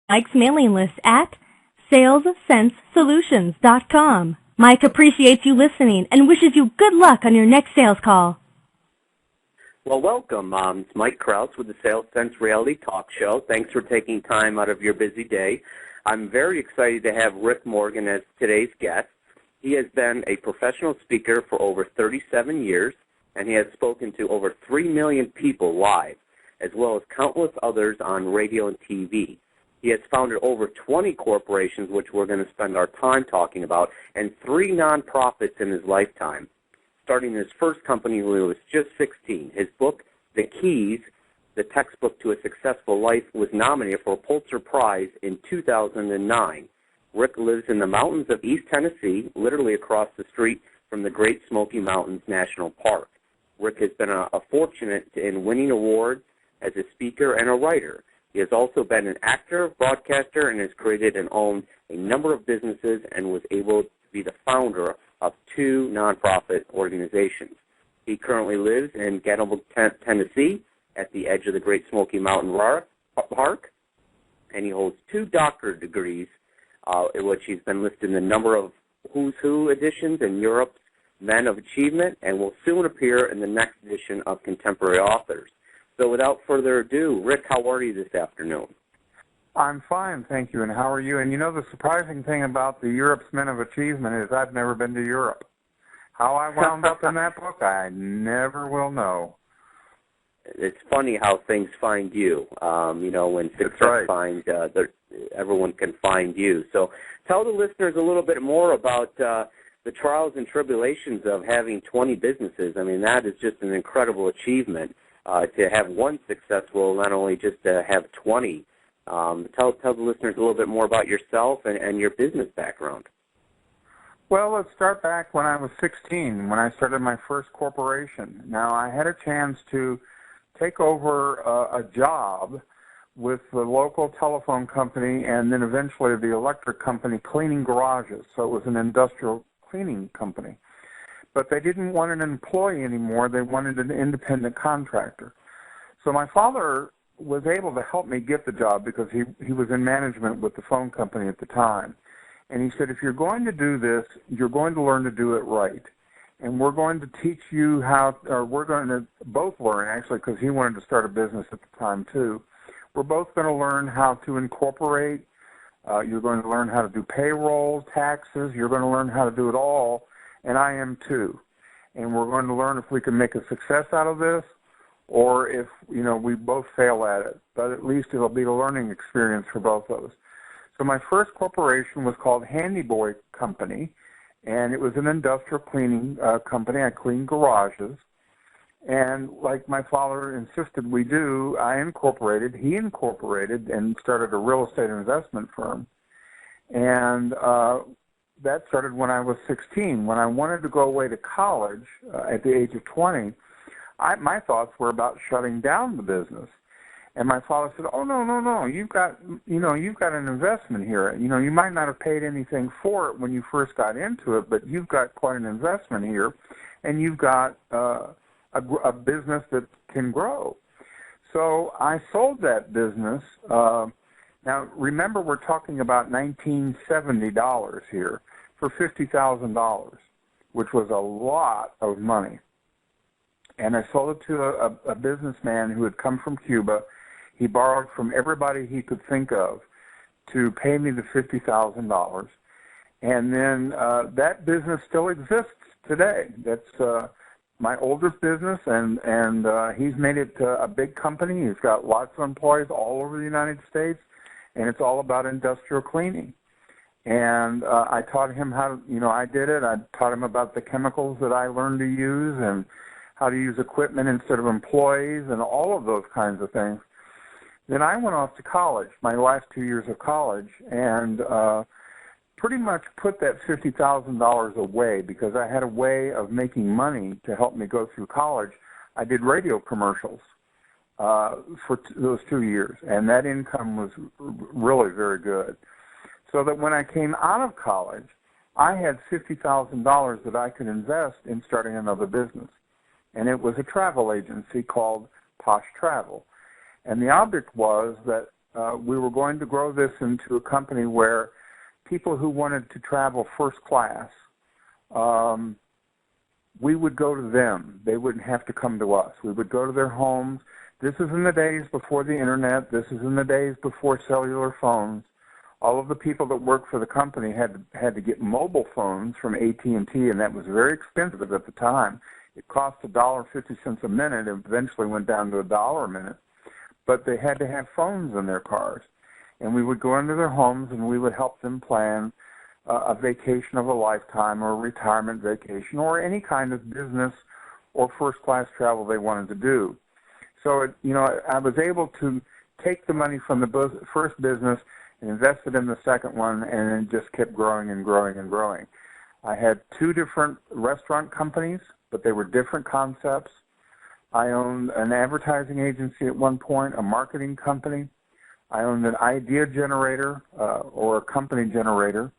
Mike's mailing list at salessensesolutions.com. Mike appreciates you listening and wishes you good luck on your next sales call. Well, welcome. It's Mike Krause with the Sales Sense Reality Talk Show. Thanks for taking time out of your busy day. I'm very excited to have Rick Morgan as today's guest. He has been a professional speaker for over 37 years, and he has spoken to over 3 million people live, as well as countless others on radio and TV. He has founded over 20 corporations, which we're going to spend our time talking about, and 3 nonprofits in his lifetime. Starting his first company when he was just 16. His book, The Keys, the textbook to a successful life, was nominated for a Pulitzer Prize in 2009. Rick lives in the mountains of East Tennessee, literally across the street from the Great Smoky Mountains National Park. Rick has been fortunate in winning awards as a speaker and a writer. He has also been an actor, broadcaster, and has created and owned a number of businesses and was able to be the founder of 2 nonprofit organizations. He currently lives in Gatlinburg, Tennessee, at the edge of the Great Smoky Mountain Park, and he holds 2 doctorate degrees, in which he's been listed in the number of Who's Who editions in Europe's Men of Achievement, and will soon appear in the next edition of Contemporary Authors. So without further ado, Rick, how are you this afternoon? I'm fine, thank you. And how are you? And you know, the surprising thing about the Europe's Men of Achievement is I've never been to Europe. How I wound up in that book, I never will know. It's funny how things find you. When success finds, everyone can find you. So tell the listeners a little bit more about the trials and tribulations of having 20 businesses. I mean, that is just an incredible achievement to have one successful, not only just to have 20. Tell the listeners a little bit more about yourself and your business background. Well, let's start back when I was 16, when I started my first corporation. Now, I had a chance to take over a job with the local telephone company and then eventually the electric company cleaning garages. So it was an industrial cleaning company. But they didn't want an employee anymore. They wanted an independent contractor. So my father was able to help me get the job because he was in management with the phone company at the time. And he said, if you're going to do this, you're going to learn to do it right. And we're going to teach you we're going to both learn, actually, because he wanted to start a business at the time, too. We're both going to learn how to incorporate. You're going to learn how to do payroll, taxes. You're going to learn how to do it all, and I am, too. And we're going to learn if we can make a success out of this or if, we both fail at it. But at least it'll be a learning experience for both of us. So my first corporation was called Handy Boy Company, and it was an industrial cleaning company. I cleaned garages. And like my father insisted we do, he incorporated and started a real estate investment firm. And that started when I was 16. When I wanted to go away to college at the age of 20, my thoughts were about shutting down the business. And my father said, "Oh, no, you've got an investment here. You might not have paid anything for it when you first got into it, but you've got quite an investment here, and you've got a business that can grow." So I sold that business. Now, remember, we're talking about $1970 here for $50,000, which was a lot of money. And I sold it to a businessman who had come from Cuba. He borrowed from everybody he could think of to pay me the $50,000. And then that business still exists today. That's my oldest business, and he's made it a big company. He's got lots of employees all over the United States, and it's all about industrial cleaning. And I taught him how to, I did it. I taught him about the chemicals that I learned to use and how to use equipment instead of employees and all of those kinds of things. Then I went off to college, my last 2 years of college, and pretty much put that $50,000 away because I had a way of making money to help me go through college. I did radio commercials for those 2 years, and that income was really very good. So that when I came out of college, I had $50,000 that I could invest in starting another business. And it was a travel agency called Posh Travel. And the object was that we were going to grow this into a company where people who wanted to travel first class, we would go to them. They wouldn't have to come to us. We would go to their homes. This is in the days before the internet. This is in the days before cellular phones. All of the people that worked for the company had to get mobile phones from AT&T, and that was very expensive at the time. It cost $1.50 a minute. It eventually went down to $1 a minute. But they had to have phones in their cars. And we would go into their homes, and we would help them plan a vacation of a lifetime or a retirement vacation or any kind of business or first-class travel they wanted to do. So, I was able to take the money from the first business and invest it in the second one, and it just kept growing and growing and growing. I had 2 different restaurant companies, but they were different concepts. I owned an advertising agency at one point, a marketing company. I owned an idea generator or a company generator.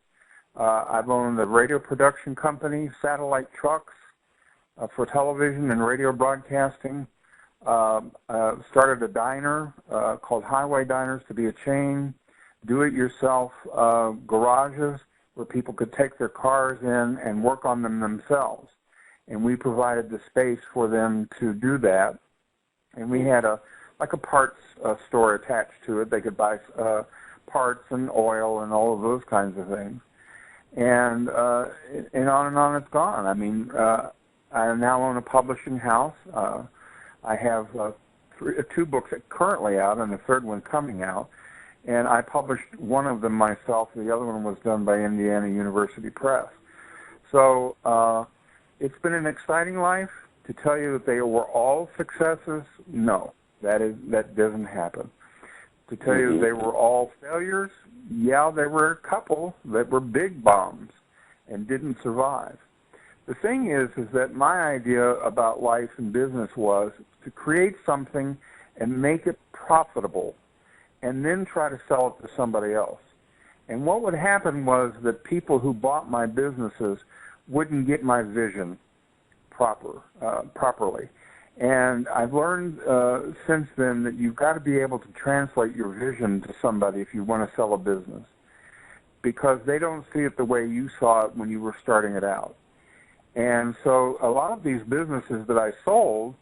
I've owned a radio production company, satellite trucks for television and radio broadcasting. Started a diner called Highway Diners to be a chain. Do-it-yourself garages where people could take their cars in and work on them themselves. And we provided the space for them to do that. And we had a parts store attached to it. They could buy parts and oil and all of those kinds of things. And on and on it's gone. I mean, I now own a publishing house. I have 2 books currently out and a third one coming out. And I published one of them myself. The other one was done by Indiana University Press. So it's been an exciting life. To tell you that they were all successes, no, that doesn't happen. To tell you they were all failures, yeah, there were a couple that were big bombs and didn't survive. The thing is that my idea about life and business was to create something and make it profitable and then try to sell it to somebody else. And what would happen was that people who bought my businesses wouldn't get my vision properly. And I've learned since then that you've got to be able to translate your vision to somebody if you want to sell a business, because they don't see it the way you saw it when you were starting it out. And so a lot of these businesses that I sold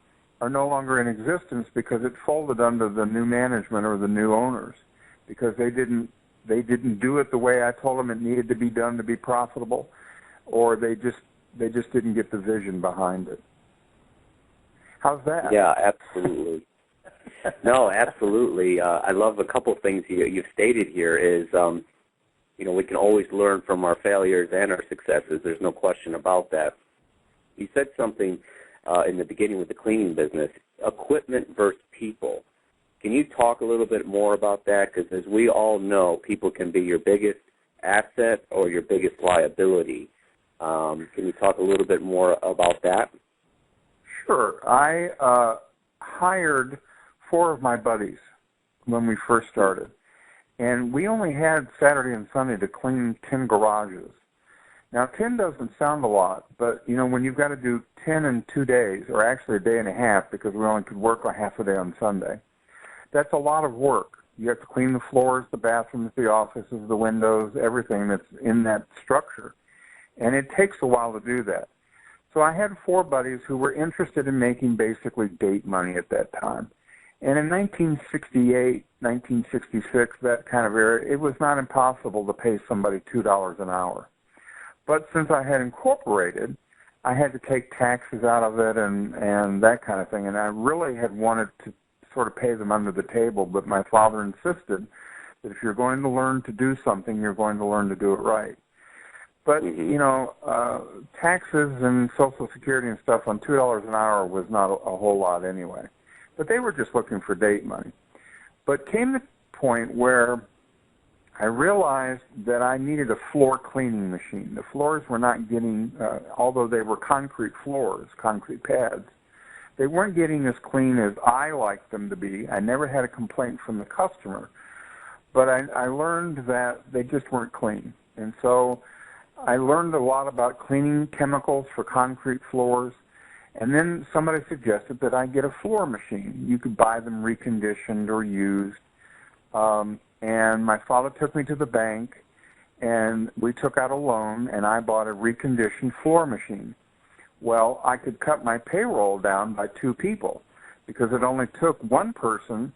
are no longer in existence because it folded under the new management or the new owners, because they didn't do it the way I told them it needed to be done to be profitable, or they just didn't get the vision behind it. How's that? Yeah, absolutely. No, absolutely. I love a couple of things you've stated here is, we can always learn from our failures and our successes. There's no question about that. You said something in the beginning with the cleaning business, equipment versus people. Can you talk a little bit more about that? Because as we all know, people can be your biggest asset or your biggest liability. Can you talk a little bit more about that? Sure. I hired 4 of my buddies when we first started, and we only had Saturday and Sunday to clean 10 garages. Now, 10 doesn't sound a lot, but, when you've got to do 10 in 2 days, or actually a day and a half because we only could work a half a day on Sunday, that's a lot of work. You have to clean the floors, the bathrooms, the offices, the windows, everything that's in that structure. And it takes a while to do that. So I had 4 buddies who were interested in making basically date money at that time. And in 1968, 1966, that kind of era, it was not impossible to pay somebody $2 an hour. But since I had incorporated, I had to take taxes out of it and that kind of thing. And I really had wanted to sort of pay them under the table, but my father insisted that if you're going to learn to do something, you're going to learn to do it right. But, taxes and Social Security and stuff on $2 an hour was not a whole lot anyway. But they were just looking for date money. But came the point where I realized that I needed a floor cleaning machine. The floors were not getting, although they were concrete floors, concrete pads, they weren't getting as clean as I liked them to be. I never had a complaint from the customer. But I learned that they just weren't clean. And so I learned a lot about cleaning chemicals for concrete floors, and then somebody suggested that I get a floor machine. You could buy them reconditioned or used, And my father took me to the bank, and we took out a loan, and I bought a reconditioned floor machine. Well, I could cut my payroll down by 2 people because it only took one person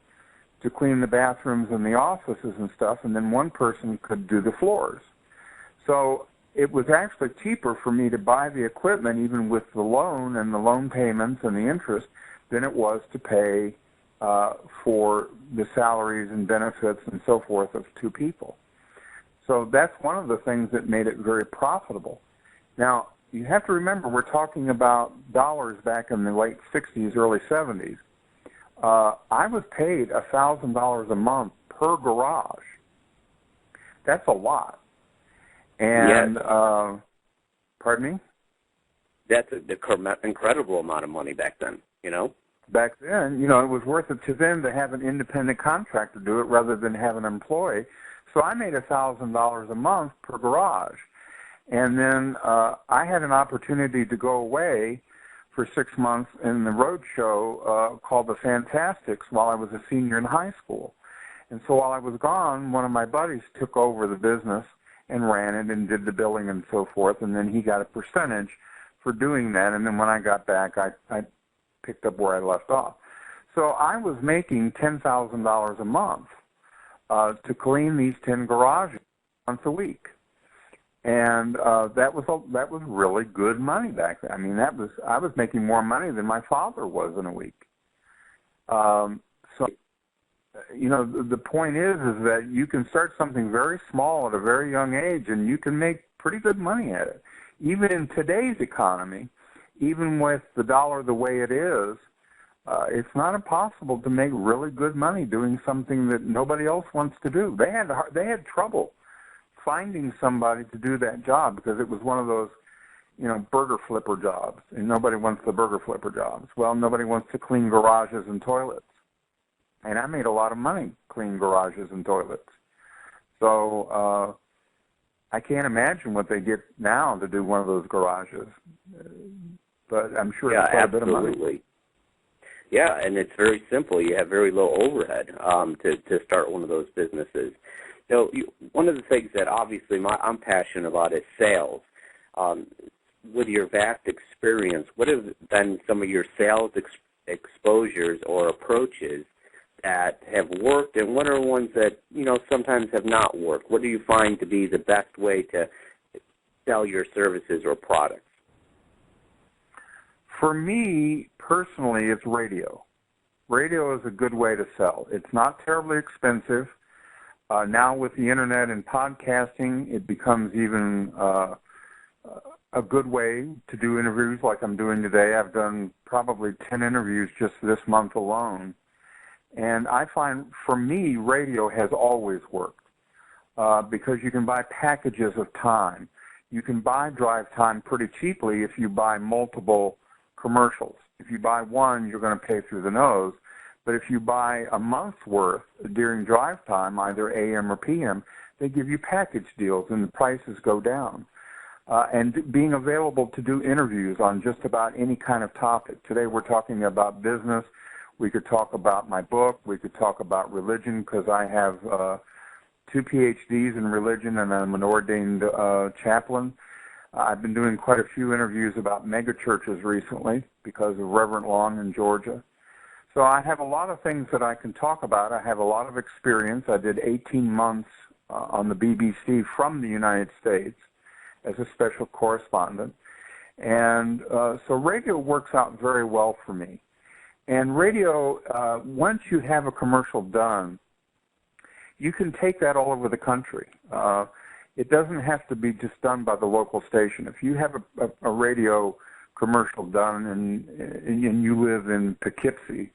to clean the bathrooms and the offices and stuff, and then one person could do the floors. So it was actually cheaper for me to buy the equipment, even with the loan and the loan payments and the interest, than it was to pay for the salaries and benefits and so forth of 2 people. So that's one of the things that made it very profitable. Now, you have to remember, we're talking about dollars back in the late 60s, early 70s. I was paid $1,000 a month per garage. That's a lot. And, yes. Pardon me? That's an incredible amount of money back then, you know? Back then, you know, it was worth it to them to have an independent contractor do it rather than have an employee. So I made $1,000 a month per garage. And then I had an opportunity to go away for 6 months in the road show called The Fantastics while I was a senior in high school. And so while I was gone, one of my buddies took over the business and ran it and did the billing and so forth, and then he got a percentage for doing that. And then when I got back, I picked up where I left off. So I was making $10,000 a month to clean these 10 garages once a week. And that was really good money back then. I mean, I was making more money than my father was in a week. So, you know, the point is that you can start something very small at a very young age, and you can make pretty good money at it. Even in today's economy, even with the dollar the way it is, it's not impossible to make really good money doing something that nobody else wants to do. They had trouble finding somebody to do that job because it was one of those, you know, burger flipper jobs, and nobody wants the burger flipper jobs. Well, nobody wants to clean garages and toilets. And I made a lot of money cleaning garages and toilets. So I can't imagine what they get now to do one of those garages. But I'm sure it's quite a bit of money. Absolutely. Yeah, and it's very simple. You have very low overhead to start one of those businesses. So one of the things that obviously I'm passionate about is sales. With your vast experience, what have been some of your sales exposures or approaches that have worked, and what are ones that, you know, sometimes have not worked? What do you find to be the best way to sell your services or products? For me, personally, it's radio. Radio is a good way to sell. It's not terribly expensive. Now with the Internet and podcasting, it becomes even a good way to do interviews like I'm doing today. I've done probably 10 interviews just this month alone. And I find, for me, radio has always worked because you can buy packages of time. You can buy drive time pretty cheaply if you buy multiple commercials. If you buy one, you're going to pay through the nose. But if you buy a month's worth during drive time, either AM or PM, they give you package deals and the prices go down. And being available to do interviews on just about any kind of topic. Today we're talking about business. We could talk about my book. We could talk about religion because I have 2 PhDs in religion and I'm an ordained chaplain. I've been doing quite a few interviews about megachurches recently because of Reverend Long in Georgia. So I have a lot of things that I can talk about. I have a lot of experience. I did 18 months on the BBC from the United States as a special correspondent. And so radio works out very well for me. And radio, once you have a commercial done, you can take that all over the country. It doesn't have to be just done by the local station. If you have a radio commercial done and you live in Poughkeepsie,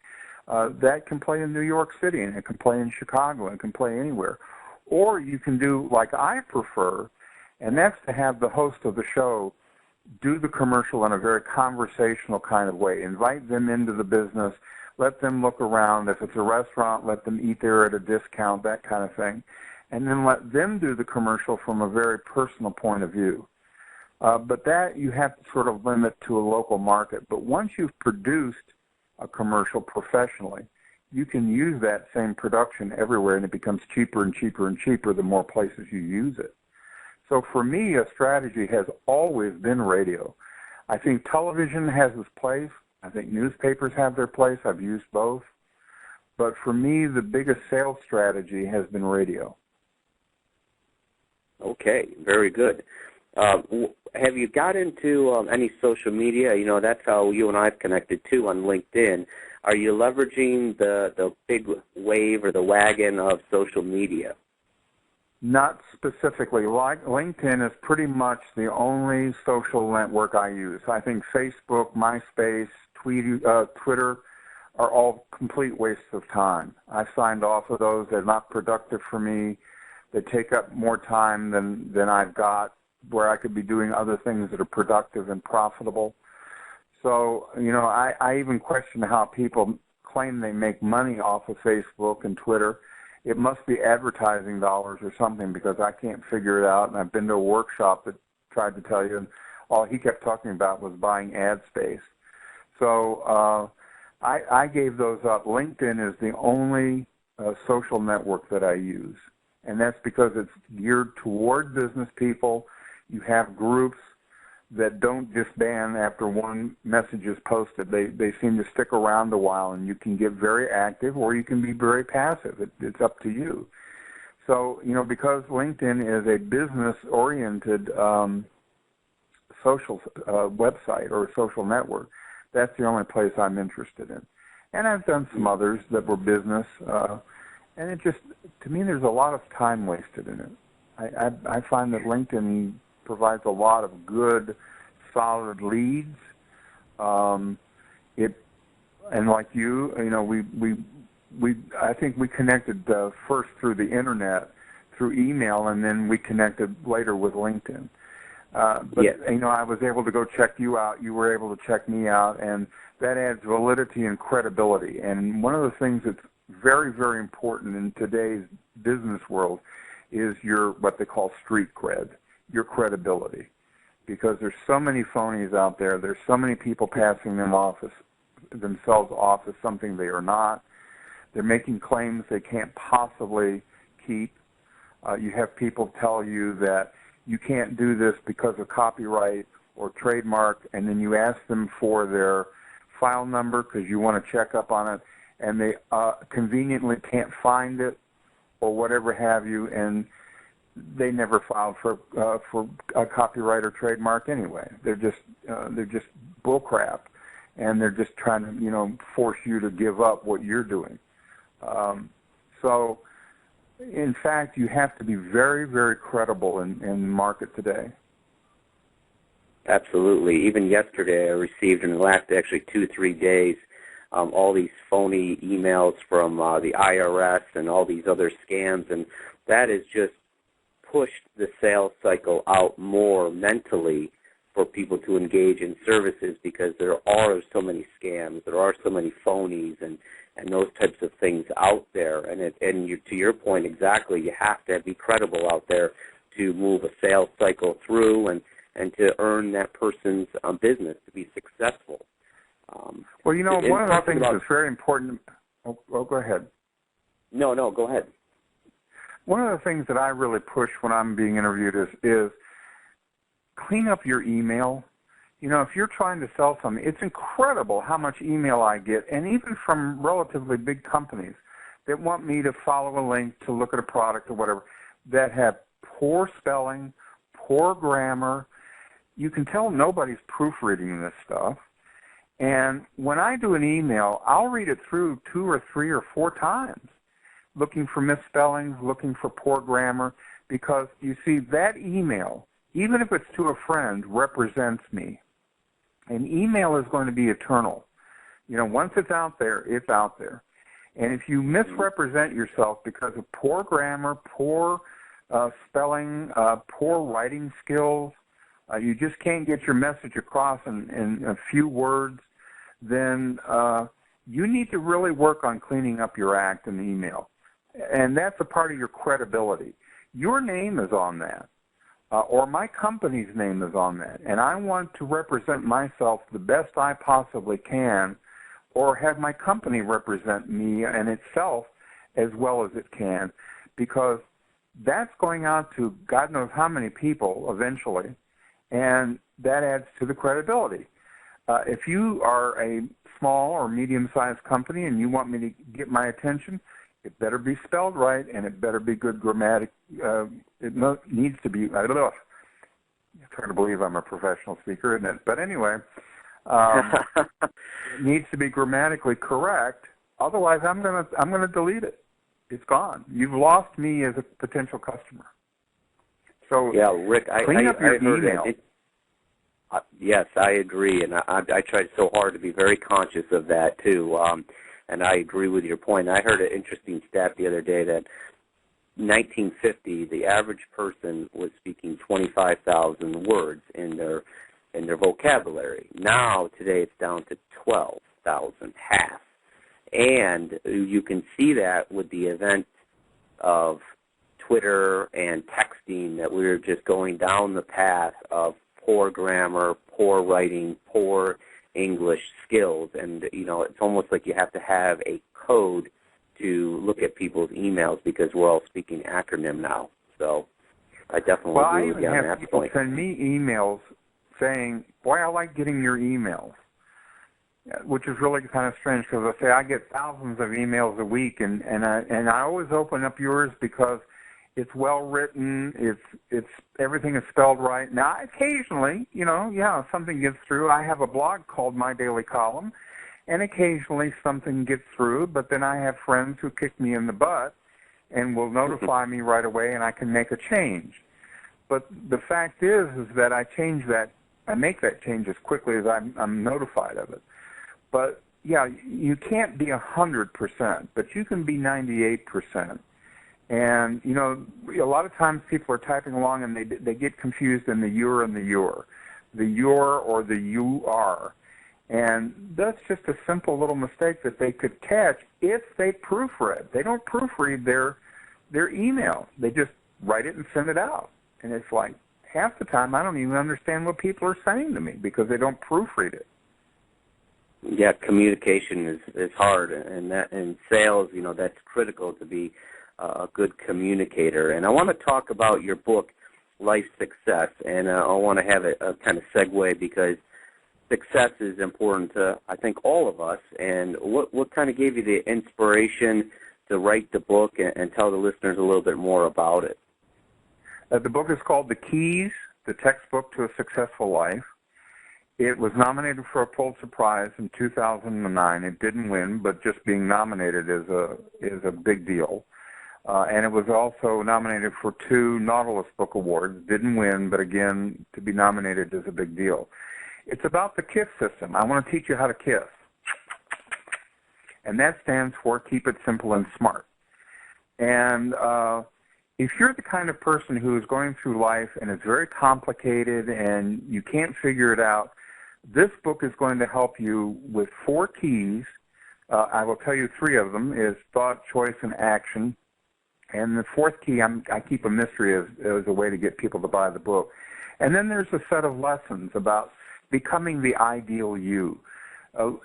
that can play in New York City, and it can play in Chicago, and it can play anywhere. Or you can do like I prefer, and that's to have the host of the show do the commercial in a very conversational kind of way. Invite them into the business. Let them look around. If it's a restaurant, let them eat there at a discount, that kind of thing. And then let them do the commercial from a very personal point of view. But that you have to sort of limit to a local market. But once you've produced a commercial professionally, you can use that same production everywhere, and it becomes cheaper and cheaper and cheaper the more places you use it. So for me, a strategy has always been radio. I think television has its place. I think newspapers have their place. I've used both. But for me, the biggest sales strategy has been radio. Okay, very good. Have you got into any social media? You know, that's how you and I have connected too on LinkedIn. Are you leveraging the big wave or the wagon of social media? Not specifically. Like LinkedIn is pretty much the only social network I use. I think Facebook, MySpace, Twitter are all complete wastes of time. I signed off of those. They're not productive for me. They take up more time than I've got, where I could be doing other things that are productive and profitable. So, you know, I even question how people claim they make money off of Facebook and Twitter. It must be advertising dollars or something, because I can't figure it out. And I've been to a workshop that tried to tell you, and all he kept talking about was buying ad space. So I gave those up. LinkedIn is the only social network that I use, and that's because it's geared toward business people. You have groups that don't disband after one message is posted. They seem to stick around a while, and you can get very active or you can be very passive. It's up to you. So, you know, because LinkedIn is a business-oriented social website or social network, that's the only place I'm interested in. And I've done some others that were business, and it just, to me, there's a lot of time wasted in it. I find that LinkedIn provides a lot of good, solid leads. And like you know, I think we connected first through the internet, through email, and then we connected later with LinkedIn. But yes. You know, I was able to go check you out. You were able to check me out, and that adds validity and credibility. And one of the things that's very, very important in today's business world is your what they call street cred, your credibility, because there's so many phonies out there. There's so many people passing themselves off as something they are not. They're making claims they can't possibly keep. You have people tell you that you can't do this because of copyright or trademark, and then you ask them for their file number because you want to check up on it, and they conveniently can't find it or whatever have you, and they never filed for a copyright or trademark anyway. They're just bullcrap, and they're just trying to, you know, force you to give up what you're doing. So, in fact, you have to be very, very credible in the market today. Absolutely. Even yesterday, I received in the last actually 2-3 days all these phony emails from the IRS and all these other scams, and that has just pushed the sales cycle out more mentally for people to engage in services, because there are so many scams, there are so many phonies and those types of things out there. And to your point exactly, you have to be credible out there to move a sales cycle through and to earn that person's business, to be successful. Well, you know, one of the things that's very important. Oh, go ahead. No, go ahead. One of the things that I really push when I'm being interviewed is clean up your email. You know, if you're trying to sell something, it's incredible how much email I get, and even from relatively big companies that want me to follow a link to look at a product or whatever, that have poor spelling, poor grammar. You can tell nobody's proofreading this stuff. And when I do an email, I'll read it through 2 or 3 or 4 times, looking for misspellings, looking for poor grammar, because you see, that email, even if it's to a friend, represents me. An email is going to be eternal. You know, once it's out there, it's out there. And if you misrepresent yourself because of poor grammar, poor spelling, poor writing skills, you just can't get your message across in a few words, then you need to really work on cleaning up your act in the email. And that's a part of your credibility. Your name is on that, or my company's name is on that, and I want to represent myself the best I possibly can or have my company represent me and itself as well as it can, because that's going out to God knows how many people eventually, and that adds to the credibility. If you are a small or medium-sized company and you want me to get my attention, it better be spelled right, and it better be good grammatic. Needs to be, I don't know. It's hard to believe I'm a professional speaker, isn't it? But anyway, it needs to be grammatically correct. Otherwise, I'm gonna delete it. It's gone. You've lost me as a potential customer. So yeah, Rick, clean up your heard email. Yes, I agree, and I tried so hard to be very conscious of that too. And I agree with your point. I heard an interesting stat the other day that 1950, the average person was speaking 25,000 words in their vocabulary. Now, today, it's down to 12,000, half. And you can see that with the event of Twitter and texting, that we're just going down the path of poor grammar, poor writing, poor English skills. And, you know, it's almost like you have to have a code to look at people's emails because we're all speaking acronym now. So I definitely agree with you on that point. Well, I even have people send me emails saying, boy, I like getting your emails, which is really kind of strange because I say I get thousands of emails a week, and I always open up yours because it's well written, it's everything is spelled right. Now, occasionally, you know, yeah, something gets through. I have a blog called My Daily Column, and occasionally something gets through, but then I have friends who kick me in the butt and will notify me right away, and I can make a change. But the fact is that I make that change as quickly as I'm notified of it. But yeah, you can't be 100%, but you can be 98%. And you know, a lot of times people are typing along and they get confused in the you're and the your, the your or the you are. And that's just a simple little mistake that they could catch if they proofread. They don't proofread their email. They just write it and send it out. And it's like half the time I don't even understand what people are saying to me because they don't proofread it. Yeah, communication is hard, and that in sales, you know, that's critical to be a good communicator. And I want to talk about your book, Life Success, and I want to have a kind of segue because success is important to, I think, all of us. And what kind of gave you the inspiration to write the book and tell the listeners a little bit more about it? The book is called The Keys, the Textbook to a Successful Life. It was nominated for a Pulitzer Prize in 2009. It didn't win, but just being nominated is a big deal. And it was also nominated for 2 Nautilus Book Awards. Didn't win, but again, to be nominated is a big deal. It's about the KISS system. I want to teach you how to kiss. And that stands for Keep It Simple and Smart. And if you're the kind of person who is going through life and it's very complicated and you can't figure it out, this book is going to help you with 4 keys. I will tell you 3 of them is thought, choice, and action. And the 4th key, I keep a mystery as a way to get people to buy the book. And then there's a set of lessons about becoming the ideal you.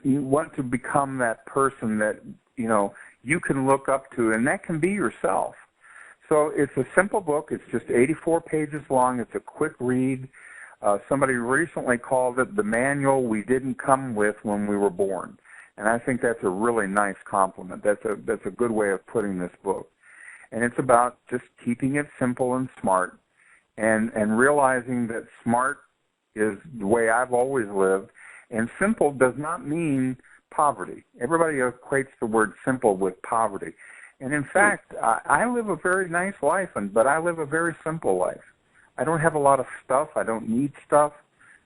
You want to become that person that, you know, you can look up to, and that can be yourself. So it's a simple book. It's just 84 pages long. It's a quick read. Somebody recently called it the manual we didn't come with when we were born. And I think that's a really nice compliment. That's a good way of putting this book. And it's about just keeping it simple and smart and realizing that smart is the way I've always lived. And simple does not mean poverty. Everybody equates the word simple with poverty. And in fact, I live a very nice life, but I live a very simple life. I don't have a lot of stuff. I don't need stuff.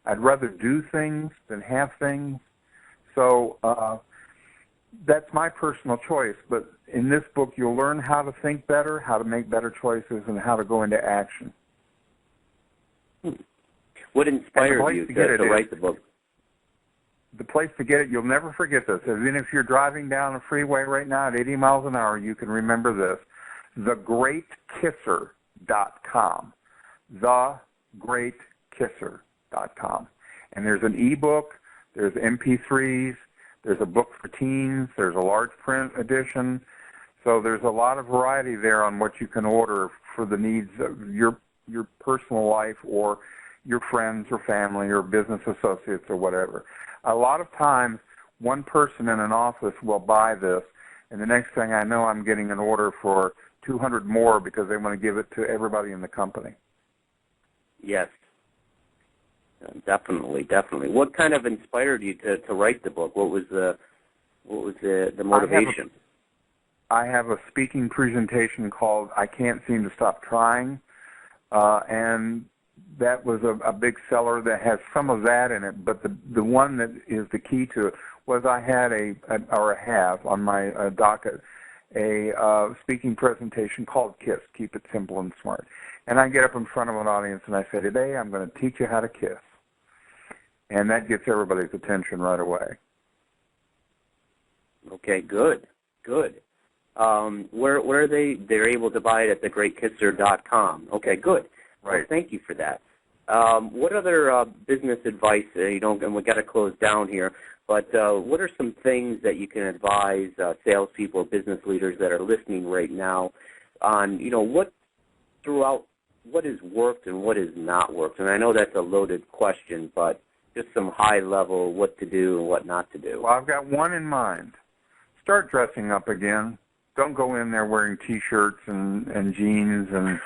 I'd rather do things than have things. So that's my personal choice. But in this book, you'll learn how to think better, how to make better choices, and how to go into action. What inspired you to write the book? The place to get it, you'll never forget this. Even if you're driving down a freeway right now at 80 miles an hour, you can remember this. TheGreatKisser.com. TheGreatKisser.com. And there's an ebook, there's MP3s, There's a book for teens. There's a large print edition. So there's a lot of variety there on what you can order for the needs of your personal life or your friends or family or business associates or whatever. A lot of times, one person in an office will buy this, and the next thing I know, I'm getting an order for 200 more because they want to give it to everybody in the company. Yes, definitely. What kind of inspired you to write the book? What was the motivation? I have a speaking presentation called "I Can't Seem to Stop Trying," and that was a big seller that has some of that in it. But the one that is the key to it was I had I have on my docket a speaking presentation called KISS, Keep It Simple and Smart. And I get up in front of an audience and I say, today I'm going to teach you how to kiss. And that gets everybody's attention right away. Okay, good. Where are they're able to buy it at thegreatkisser.com. Okay, good. Right. Well, thank you for that. What other business advice, and we've got to close down here, but what are some things that you can advise salespeople or business leaders that are listening right now on, what has worked and what has not worked? And I know that's a loaded question, but just some high level what to do and what not to do. Well, I've got one in mind. Start dressing up again. Don't go in there wearing T-shirts and jeans, and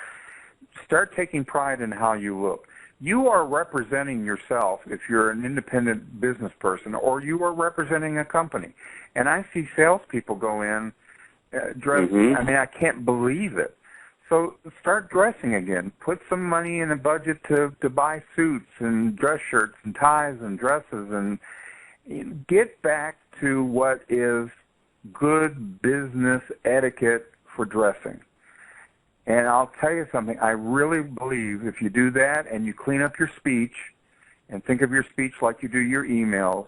start taking pride in how you look. You are representing yourself if you're an independent business person, or you are representing a company. And I see salespeople go in dressed. I mean, I can't believe it. So start dressing again. Put some money in a budget to buy suits and dress shirts and ties and dresses, and get back to what is good business etiquette for dressing. And I'll tell you something, I really believe if you do that and you clean up your speech and think of your speech like you do your emails,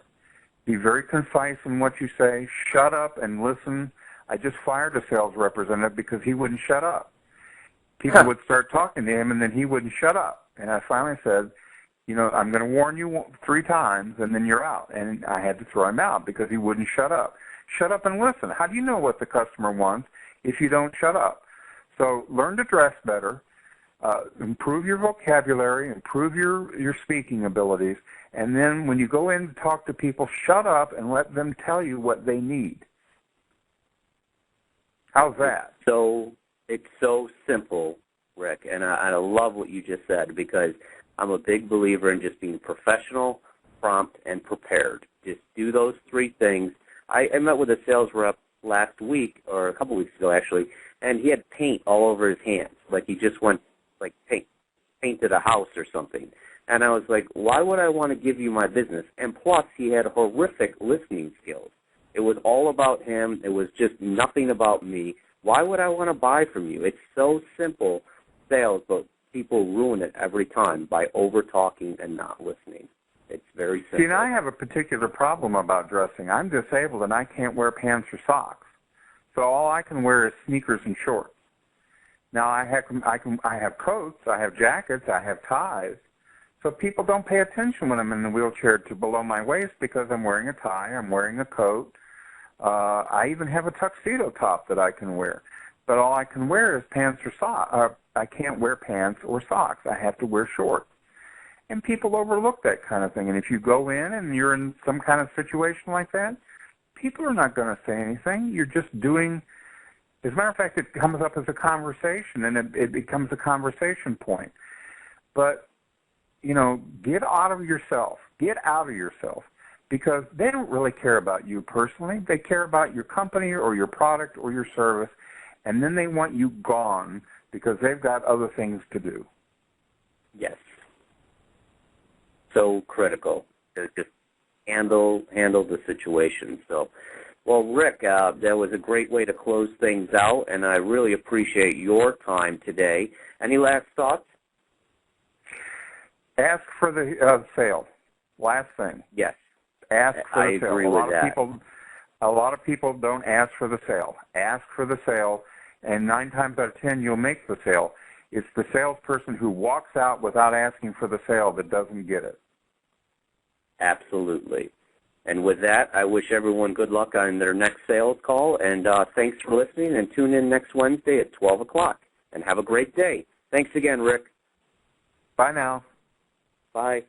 be very concise in what you say, shut up and listen. I just fired a sales representative because he wouldn't shut up. People would start talking to him and then he wouldn't shut up. And I finally said, I'm going to warn you 3 times and then you're out. And I had to throw him out because he wouldn't shut up. Shut up and listen. How do you know what the customer wants if you don't shut up? So learn to dress better, improve your vocabulary, improve your speaking abilities, and then when you go in to talk to people, shut up and let them tell you what they need. How's that? It's so simple, Rick, and I love what you just said because I'm a big believer in just being professional, prompt, and prepared. Just do those 3 things. I met with a sales rep last week, or a couple weeks ago actually, and he had paint all over his hands, like he just went, like painted a house or something. And I was like, why would I want to give you my business? And plus, he had horrific listening skills. It was all about him. It was just nothing about me. Why would I want to buy from you? It's so simple, sales, but people ruin it every time by over-talking and not listening. It's very simple. See, and I have a particular problem about dressing. I'm disabled, and I can't wear pants or socks. So all I can wear is sneakers and shorts. Now I have coats, I have jackets, I have ties. So people don't pay attention when I'm in the wheelchair to below my waist because I'm wearing a tie, I'm wearing a coat. I even have a tuxedo top that I can wear. But all I can wear is pants or socks. I can't wear pants or socks. I have to wear shorts. And people overlook that kind of thing. And if you go in and you're in some kind of situation like that, people are not going to say anything. You're just doing, as a matter of fact, it comes up as a conversation, and it becomes a conversation point. But, get out of yourself. Get out of yourself. Because they don't really care about you personally. They care about your company or your product or your service, and then they want you gone because they've got other things to do. Yes. So critical to just handle the situation. So, well, Rick, that was a great way to close things out, and I really appreciate your time today. Any last thoughts? Ask for the sale. Last thing. Yes. Ask for the sale. I agree with that. A lot of people don't ask for the sale. Ask for the sale, and 9 times out of 10, you'll make the sale. It's the salesperson who walks out without asking for the sale that doesn't get it. Absolutely. And with that, I wish everyone good luck on their next sales call, and thanks for listening, and tune in next Wednesday at 12 o'clock. And have a great day. Thanks again, Rick. Bye now. Bye.